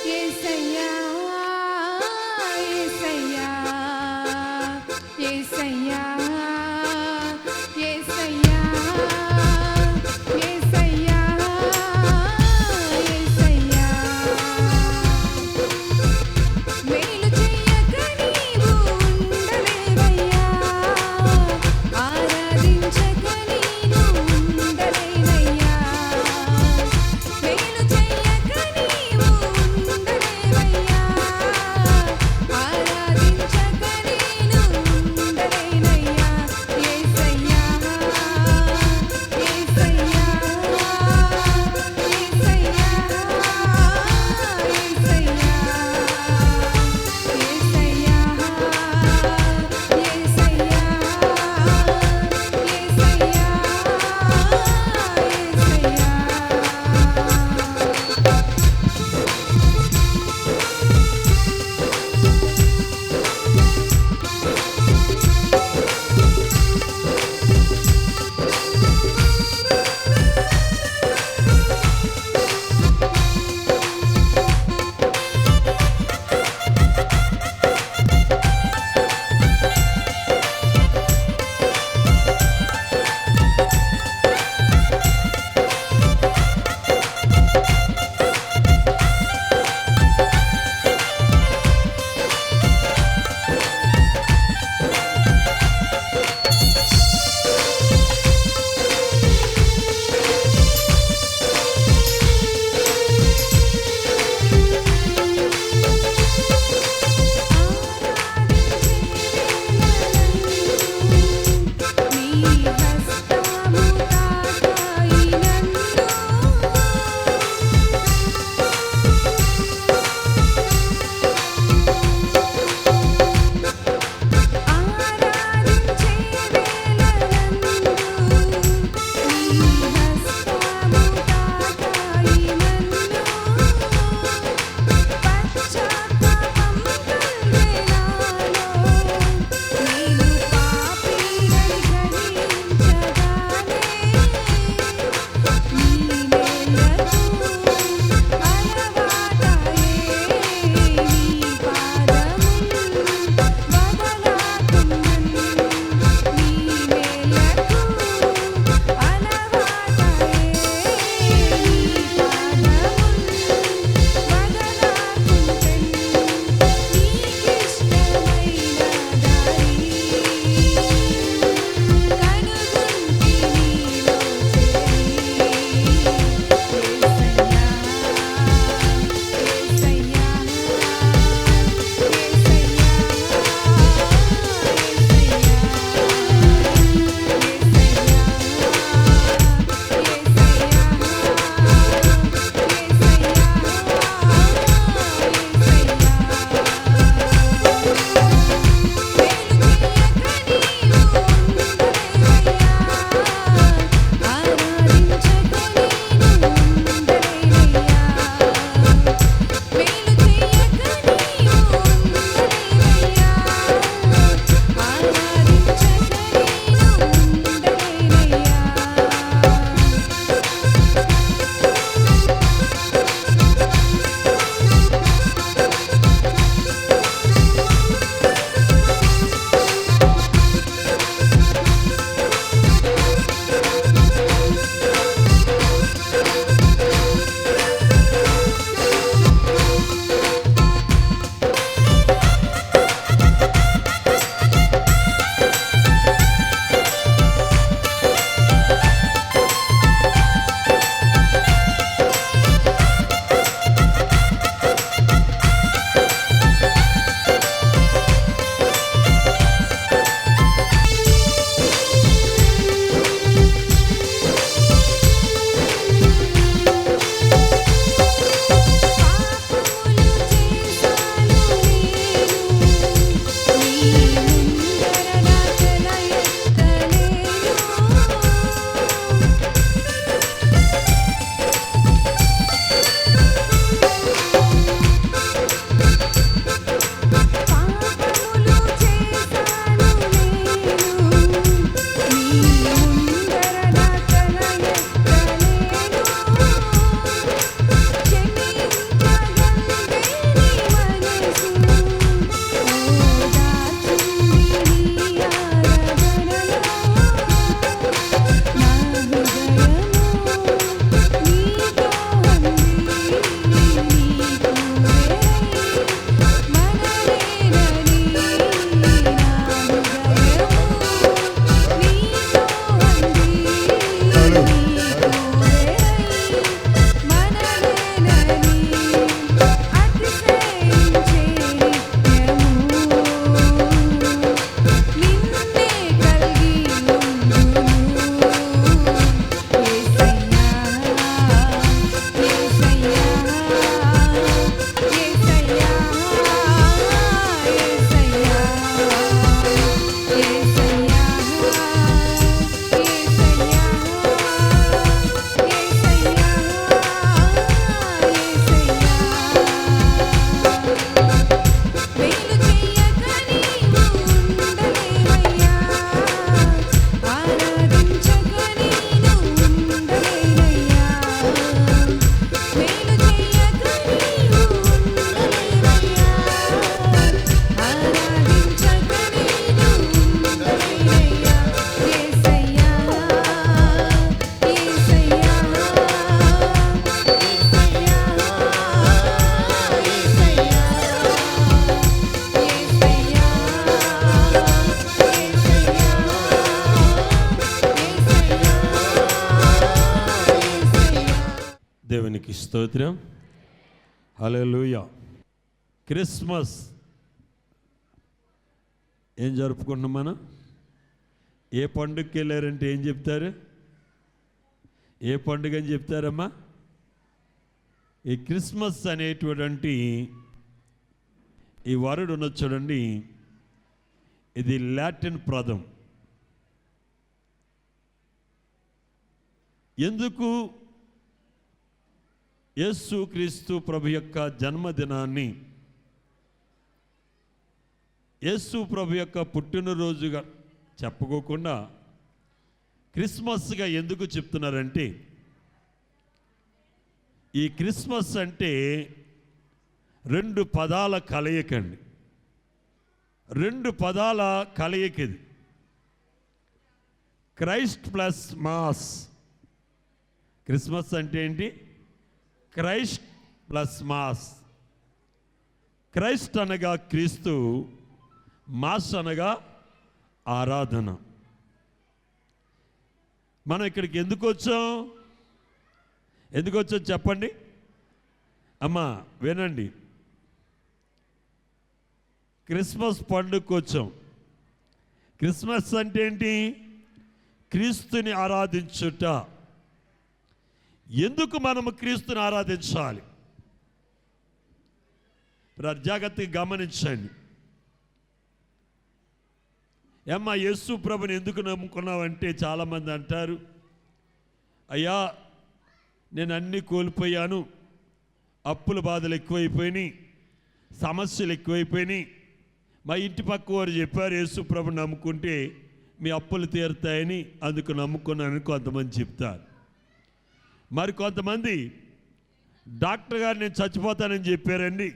యేసయ్యా యేసయ్యా యేసయ్యా యేసయ్యా యేసయ్యా యేసయ్యా మేలు చెయ్యక నీవు ఉండలేవయ్యా ఆరాధించక నేను ఉండలేనయ్యా మేలు చెయ్యక నీవు ఉండలేవయ్యా స్తోత్రం. హల్లెలూయా. క్రిస్మస్ ఏం జరుపుకుంటున్నాం మనం? ఏ పండుగకి వెళ్ళారంటే ఏం చెప్తారు? ఏ పండుగ అని చెప్తారమ్మా? ఈ క్రిస్మస్ అనేటువంటి ఈ వర్డ్ ఉన్నది చూడండి, ఇది లాటిన్ పదం. ఎందుకు యేసుక్రీస్తు ప్రభు యొక్క జన్మదినాన్ని, యేసు ప్రభు యొక్క పుట్టినరోజుగా చెప్పుకోకుండా క్రిస్మస్గా ఎందుకు చెప్తున్నారంటే, ఈ క్రిస్మస్ అంటే రెండు పదాల కలయికండి. రెండు పదాల కలయిక ఇది. Christ plus mass. క్రిస్మస్ అంటే ఏంటి? Christ plus mass. క్రైస్ట్ అనగా క్రీస్తు, మాస్ అనగా ఆరాధన. మనం ఇక్కడికి ఎందుకు వచ్చాం? చెప్పండి అమ్మా, వినండి. క్రిస్మస్ పండుగకు వచ్చాం. క్రిస్మస్ అంటే ఏంటి? క్రీస్తుని ఆరాధించుట. ఎందుకు మనము క్రీస్తుని ఆరాధించాలి? జాగ్రత్తగా గమనించండి. ఏమ్మా, యేసు ప్రభుని ఎందుకు నమ్ముకున్నావంటే చాలామంది అంటారు, అయ్యా నేను అన్నీ కోల్పోయాను, అప్పుల బాధలు ఎక్కువైపోయినాయి, సమస్యలు ఎక్కువైపోయినాయి. మా ఇంటి పక్క వారు చెప్పారు యేసు ప్రభుని నమ్ముకుంటే మీ అప్పులు తీరుతాయని, అందుకు నమ్ముకున్నానని కొంతమంది చెప్తారు. మరి కొంతమంది డాక్టర్ గారు నేను చచ్చిపోతానని చెప్పారండి.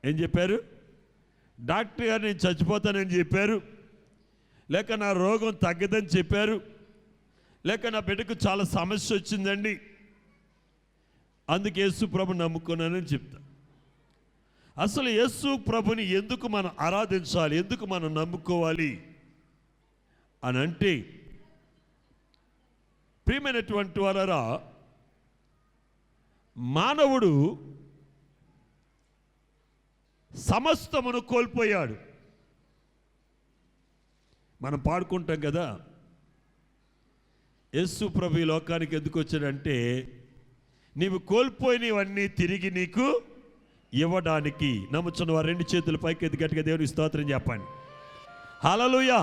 ఏం చెప్పారు? డాక్టర్ గారు నేను చచ్చిపోతానని చెప్పారు, లేక నా రోగం తగ్గదని చెప్పారు, లేక నా బిడ్డకు చాలా సమస్య వచ్చిందండి, అందుకే యేసు ప్రభుని నమ్ముకున్నానని చెప్తా. అసలు యేసు ప్రభుని ఎందుకు మనం ఆరాధించాలి, ఎందుకు మనం నమ్ముకోవాలి అని అంటే, ప్రియమైనటువంటి వారరా, మానవుడు సమస్తమును కోల్పోయాడు. మనం పాడుకుంటాం కదా, యేసు ప్రభు ఈ లోకానికి ఎందుకు వచ్చాడంటే నీవు కోల్పోయినవన్నీ తిరిగి నీకు ఇవ్వడానికి. నమ్ముచున్న వారు రెండు చేతుల పైకి ఎత్తి గట్టిగా దేవునికి స్తోత్రం చెప్పండి. హల్లెలూయా,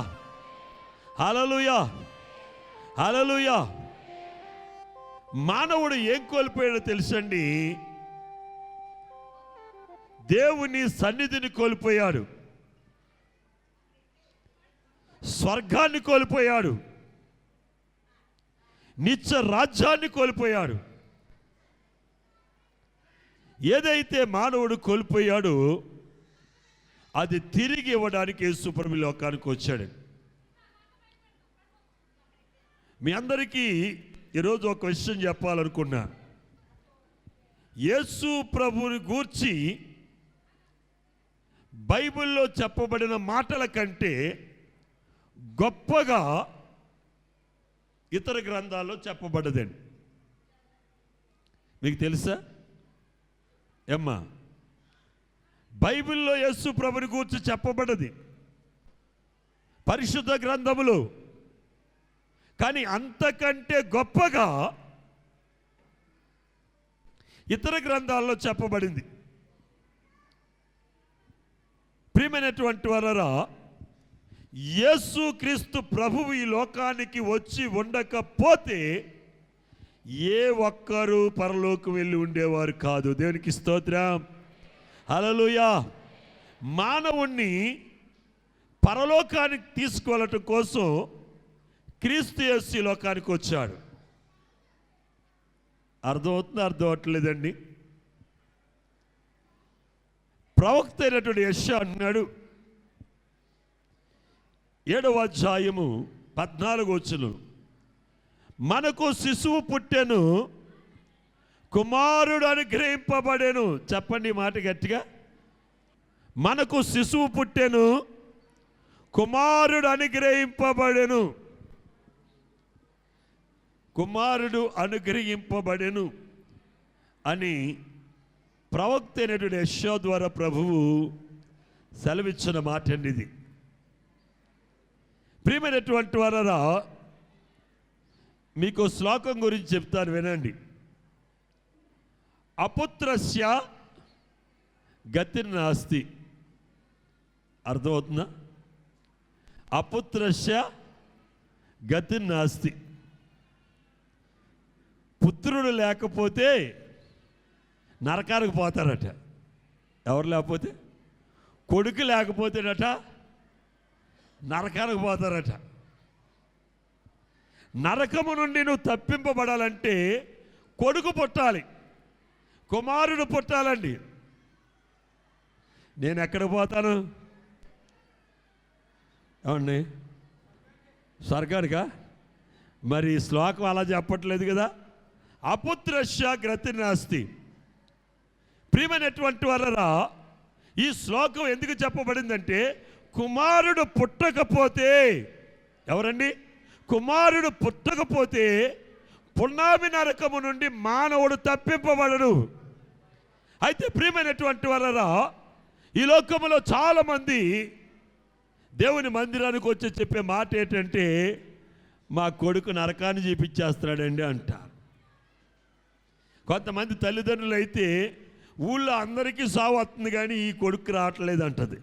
హల్లెలూయా, హల్లెలూయా. మానవుడు ఏం కోల్పోయాడో తెలుసండి? దేవుని సన్నిధిని కోల్పోయాడు, స్వర్గాన్ని కోల్పోయాడు, నిత్య రాజ్యాన్ని కోల్పోయాడు. ఏదైతే మానవుడు కోల్పోయాడో అది తిరిగి ఇవ్వడానికి యేసు ప్రభు లోకానికి వచ్చాడు. మీ అందరికీ ఈరోజు ఒక విషయం చెప్పాలనుకున్నా. యేసు ప్రభుని గూర్చి బైబిల్లో చెప్పబడిన మాటల కంటే గొప్పగా ఇతర గ్రంథాల్లో చెప్పబడదండి. మీకు తెలుసా ఏమ్మా? బైబిల్లో యేసు ప్రభుని గూర్చి చెప్పబడది పరిశుద్ధ గ్రంథములో, కానీ అంతకంటే గొప్పగా ఇతర గ్రంథాల్లో చెప్పబడింది. ప్రియమైనటువంటి వారరా, యేసుక్రీస్తు ప్రభువు ఈ లోకానికి వచ్చి ఉండకపోతే ఏ ఒక్కరూ పరలోకం వెళ్ళి ఉండేవారు కాదు. దేవునికి స్తోత్రం, హల్లెలూయా. మానవుణ్ణి పరలోకానికి తీసుకెళ్ళటం కోసం క్రీస్తు యేసు ఈ లోకానికి వచ్చాడు. అర్థమవుతుంది? అర్థం అవట్లేదండి. ప్రవక్త అయినటువంటి యెషయా అన్నాడు, 7వ అధ్యాయము 14వ వచనం, మనకు శిశువు పుట్టెను, కుమారుడు అనుగ్రహింపబడెను. చెప్పండి మాట గట్టిగా. మనకు శిశువు పుట్టెను, కుమారుడు అనుగ్రహింపబడెను. కుమారుడు అనుగ్రహింపబడెను. అని ప్రవక్త అయినటువంటి యెషయా ద్వారా ప్రభువు సెలవిచ్చిన మాట అండి ఇది. ప్రియమైనటువంటి వారరా, మీకు శ్లోకం గురించి చెప్తాను వినండి. అపుత్రస్య గతిర్నాస్తి. అర్థమవుతుందా? అపుత్రస్య గతిర్నాస్తి. పుత్రుడు లేకపోతే నరకానికి పోతారట. ఎవరు లేకపోతే? కొడుకు లేకపోతేనట నరకానికి పోతారట. నరకము నుండి నువ్వు తప్పింపబడాలంటే కొడుకు పుట్టాలి, కుమారుడు పుట్టాలండి. నేను ఎక్కడికి పోతాను? ఏమండి, స్వర్గానికా? మరి శ్లోకం అలా చెప్పట్లేదు కదా. అపుత్రస్య గతిర్నాస్తి. ప్రియమైనటువంటి వాళ్ళరా, ఈ శ్లోకం ఎందుకు చెప్పబడిందంటే కుమారుడు పుట్టకపోతే, ఎవరండి? కుమారుడు పుట్టకపోతే పున్నామి నరకము నుండి మానవుడు తప్పింపబడడు. అయితే ప్రియమైనటువంటి వాళ్ళరా, ఈ లోకములో చాలామంది దేవుని మందిరానికి వచ్చి చెప్పే మాట ఏంటంటే మా కొడుకు నరకాన్ని చూపించేస్తున్నాడండి అంటారు. కొంతమంది తల్లిదండ్రులు అయితే ఊళ్ళో అందరికీ సావు వస్తుంది కానీ ఈ కొడుకు రావట్లేదు అంటది.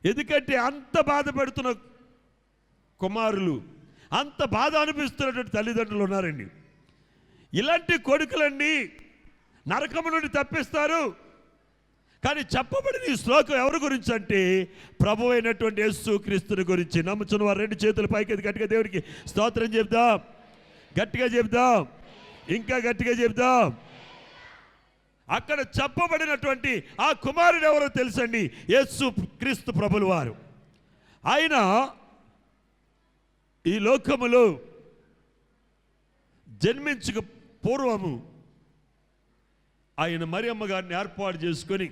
ఎందుకంటే అంత బాధ పెడుతున్న కుమారులు, అంత బాధ అనిపిస్తున్నటువంటి తల్లిదండ్రులు ఉన్నారండి. ఇలాంటి కొడుకులన్నీ నరకము నుండి తప్పిస్తారు. కానీ చెప్పబడిన ఈ శ్లోకం ఎవరి గురించి అంటే ప్రభు అయినటువంటి యేసు క్రీస్తుని గురించి. నమ్ముచున్న వారు రెండు చేతుల పైకి గట్టిగా దేవునికి స్తోత్రం చెప్దాం. గట్టిగా చెప్దాం, ఇంకా గట్టిగా చెప్దాం. అక్కడ చెప్పబడినటువంటి ఆ కుమారుడు ఎవరో తెలుసండి? యేసు క్రీస్తు ప్రభులు వారు. ఆయన ఈ లోకములో జన్మించక పూర్వము ఆయన మరియమ్మ గారిని ఏర్పాటు చేసుకొని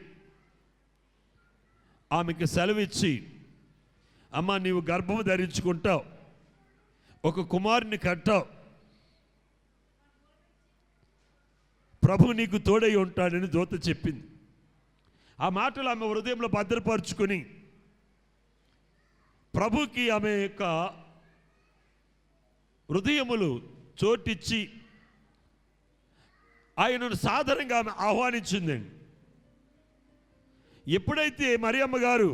ఆమెకి సెలవిచ్చి, అమ్మ నీవు గర్భము ధరించుకుంటావు, ఒక కుమారుని కట్టావు, ప్రభు నీకు తోడై ఉంటాడని దూత చెప్పింది. ఆ మాటలు ఆమె హృదయంలో భద్రపరుచుకొని ప్రభుకి ఆమె యొక్క హృదయములు చోటిచ్చి ఆయనను సాధారణంగా ఆమె ఆహ్వానించిందండి. ఎప్పుడైతే మరియమ్మ గారు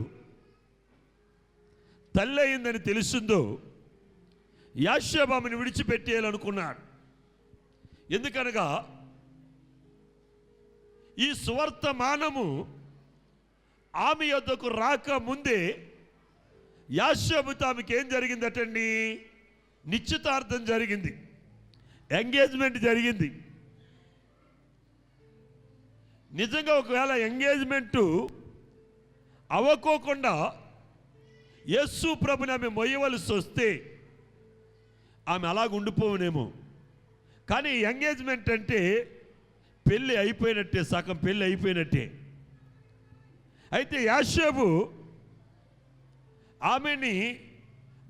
తల్లి అయిందని తెలిసిందో యోసేపు ఆమెను విడిచిపెట్టేయాలనుకున్నాడు. ఎందుకనగా ఈ సువర్తమానము ఆమె యొద్దకు రాక ముందే యోసేపుతో ఆమెకి ఏం జరిగిందటండి? నిశ్చితార్థం జరిగింది, ఎంగేజ్మెంట్ జరిగింది. నిజంగా ఒకవేళ ఎంగేజ్మెంటు అవ్వకోకుండా యేసు ప్రభుని ఆమె మొయ్యవలసి వస్తే ఆమె అలాగ ఉండిపోవునేమో. కానీ ఎంగేజ్మెంట్ అంటే పెళ్ళి అయిపోయినట్టే, సగం పెళ్ళి అయిపోయినట్టే. అయితే యోసేపు ఆమెని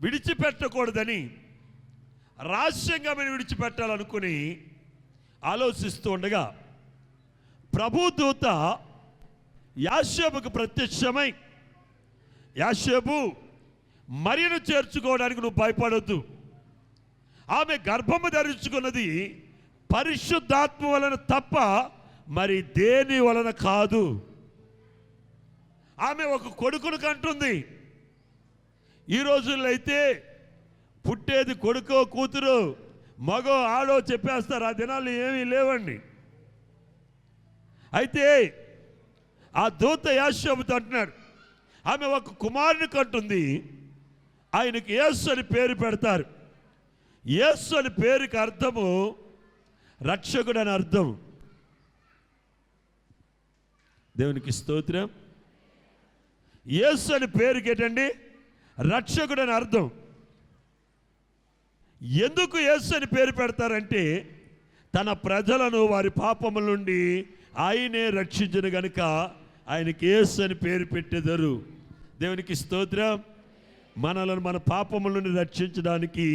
విడిచిపెట్టకూడదని రహస్యంగా ఆమెను విడిచిపెట్టాలనుకుని ఆలోచిస్తూ ఉండగా ప్రభుదూత యోసేపుకు ప్రత్యక్షమై, యోసేపు మరియను చేర్చుకోవడానికి నువ్వు భయపడొద్దు, ఆమె గర్భము ధరించుకున్నది పరిశుద్ధాత్మ వలన తప్ప మరి దేని వలన కాదు. ఆమె ఒక కొడుకును కంటుంది. ఈ రోజుల్లో అయితే పుట్టేది కొడుకో కూతురు మగో ఆడో చెప్పేస్తారు. ఆ దినాలు ఏమీ లేవండి. అయితే ఆ దూత యోసేపుతో అంటున్నాడు, ఆమె ఒక కుమారుని కంటుంది, ఆయనకి యేసు అని పేరు పెడతారు. యేసు అని పేరుకి అర్థము రక్షకుడు అని అర్థం. దేవునికి స్తోత్రం. యేసు అని పేరుకి ఏంటండి? రక్షకుడు అని అర్థం. ఎందుకు యేసు అని పేరు పెడతారంటే తన ప్రజలను వారి పాపముల నుండి ఆయనే రక్షించిన గనుక ఆయనకి యేసు అని పేరు పెట్టెదరు. దేవునికి స్తోత్రం. మనలను మన పాపముల నుండి రక్షించడానికి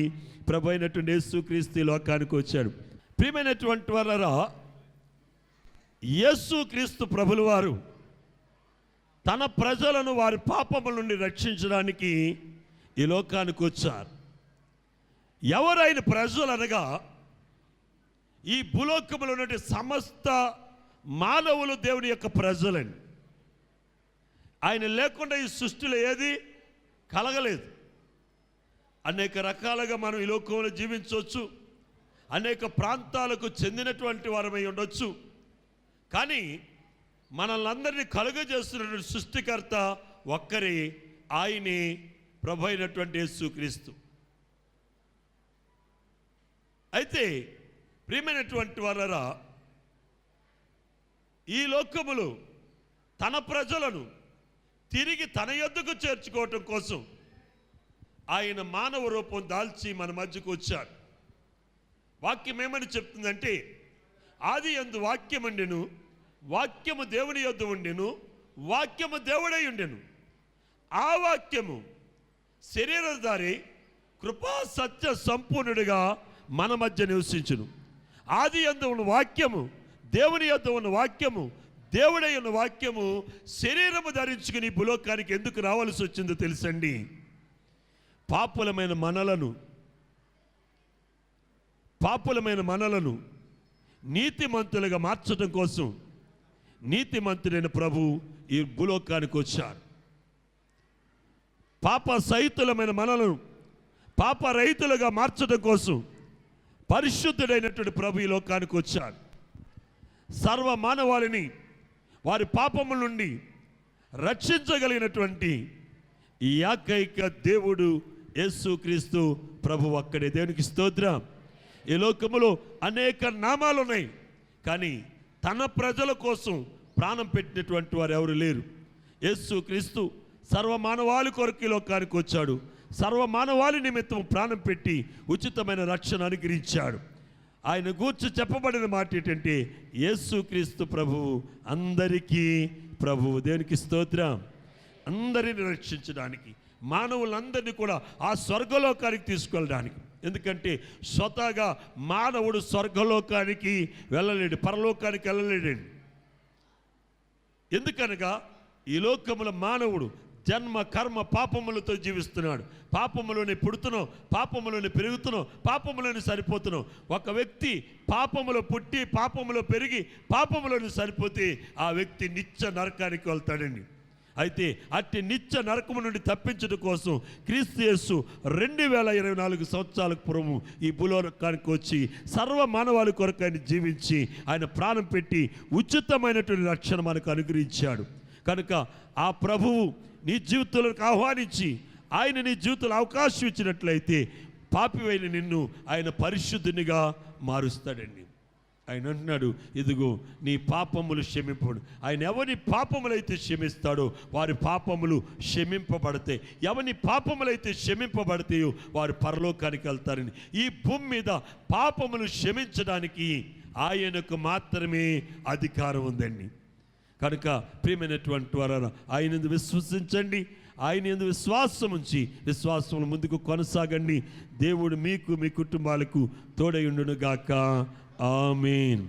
ప్రభు అయినటువంటి యేసుక్రీస్తు లోకానికి వచ్చాడు. ప్రియమైనటువంటి వారరా, యేసుక్రీస్తు ప్రభుల వారు తన ప్రజలను వారి పాపముల నుండి రక్షించడానికి ఈ లోకానికి వచ్చారు. ఎవరైన ప్రజలు అనగా ఈ భూలోకములో ఉన్నటువంటి సమస్త మానవులు దేవుని యొక్క ప్రజలండి. ఆయన లేకుండా ఈ సృష్టిలో ఏది కలగలేదు. అనేక రకాలుగా మనం ఈ లోకంలో జీవించవచ్చు, అనేక ప్రాంతాలకు చెందినటువంటి వారమై ఉండొచ్చు. కానీ మనల్ని అందరినీ కలుగజేస్తున్నటువంటి సృష్టికర్త ఒక్కరే, ఆయనే ప్రభు అయినటువంటి యేసుక్రీస్తు. అయితే ప్రియమైనటువంటి వారరా, ఈ లోకములు తన ప్రజలను తిరిగి తన యొద్దకు చేర్చుకోవటం కోసం ఆయన మానవ రూపం దాల్చి మన మధ్యకు వచ్చాడు. వాక్యం ఏమని చెప్తుందంటే, ఆది యందు వాక్యం ఉండెను, వాక్యము దేవుని యొద్ద ఉండెను, వాక్యము దేవుడై ఉండెను. ఆ వాక్యము శరీరధారి కృపా సత్య సంపూర్ణుడిగా మన మధ్య నివసించును. ఆది యందు ఉన్న వాక్యము, దేవుని యొద్ద ఉన్న వాక్యము, దేవుడై ఉన్న వాక్యము శరీరము ధరించుకుని భూలోకానికి ఎందుకు రావాల్సి వచ్చిందో తెలుసండి. పాపులమైన మనలను నీతిమంతులుగా మార్చడం కోసం నీతిమంతుడైన ప్రభు ఈ భూలోకానికి వచ్చారు. పాప సహితులమైన మనలను పాప రహితులుగా మార్చడం కోసం పరిశుద్ధుడైనటువంటి ప్రభు ఈ లోకానికి వచ్చాడు. సర్వ మానవాళిని వారి పాపముల నుండి రక్షించగలిగినటువంటి ఈ ఏకైక దేవుడు యేసుక్రీస్తు ప్రభు ఒక్కడే. దేవునికి స్తోత్రం. ఈ లోకములో అనేక నామాలు ఉన్నాయి, కానీ తన ప్రజల కోసం ప్రాణం పెట్టినటువంటి వారు ఎవరు లేరు. యేసుక్రీస్తు సర్వ మానవాళి కొరకు ఈ లోకానికి వచ్చాడు. సర్వ మానవాళి నిమిత్తం ప్రాణం పెట్టి ఉచితమైన రక్షణ అనుగ్రహించాడు. ఆయన గూర్చి చెప్పబడిన మాట ఏంటంటే, యేసుక్రీస్తు ప్రభువు అందరికీ ప్రభువు. దేవునికి స్తోత్రం. అందరిని రక్షించడానికి, మానవులందరినీ కూడా ఆ స్వర్గలోకానికి తీసుకెళ్ళడానికి. ఎందుకంటే స్వతహాగా మానవుడు స్వర్గలోకానికి వెళ్ళలేడు, పరలోకానికి వెళ్ళలేడండి. ఎందుకనగా ఈ లోకముల మానవుడు జన్మ కర్మ పాపములతో జీవిస్తున్నాడు. పాపములోనే పుడుతున్నావు, పాపములోనే పెరుగుతున్నావు, పాపములోనే సరిపోతున్నావు. ఒక వ్యక్తి పాపములో పుట్టి పాపములో పెరిగి పాపములోనే సరిపోతే ఆ వ్యక్తి నిత్య నరకానికి వెళ్తాడండి. అయితే అట్టి నిత్య నరకము నుండి తప్పించడం కోసం క్రీస్తు యేసు 2024 సంవత్సరాలకు పూర్వము ఈ భూలోకానికి వచ్చి సర్వ మానవాళి కొరకు ఆయన జీవించి ఆయన ప్రాణం పెట్టి ఉచితమైనటువంటి రక్షణ మనకు అనుగ్రహించాడు. కనుక ఆ ప్రభువు నీ జీవితంలోకి ఆహ్వానించి ఆయన నీ జీవితంలో అవకాశం ఇచ్చినట్లయితే పాపివైన నిన్ను ఆయన పరిశుద్ధునిగా మారుస్తాడండి. ఆయన అంటున్నాడు, ఇదిగో నీ పాపములు క్షమింపడు. ఆయన ఎవరి పాపములైతే క్షమిస్తాడో వారి పాపములు క్షమింపబడతాయి. ఎవరి పాపములైతే క్షమింపబడతాయో వారు పరలోకానికి వెళ్తారని. ఈ భూమి మీద పాపములు క్షమించడానికి ఆయనకు మాత్రమే అధికారం ఉందండి. కనుక ప్రియమైనటువంటి వారు ఆయన యందు విశ్వసించండి, ఆయన యందు విశ్వాసం ఉంచి విశ్వాసంలో ముందుకు కొనసాగండి. దేవుడు మీకు మీ కుటుంబాలకు తోడై ఉండును గాక. ఆమేన్.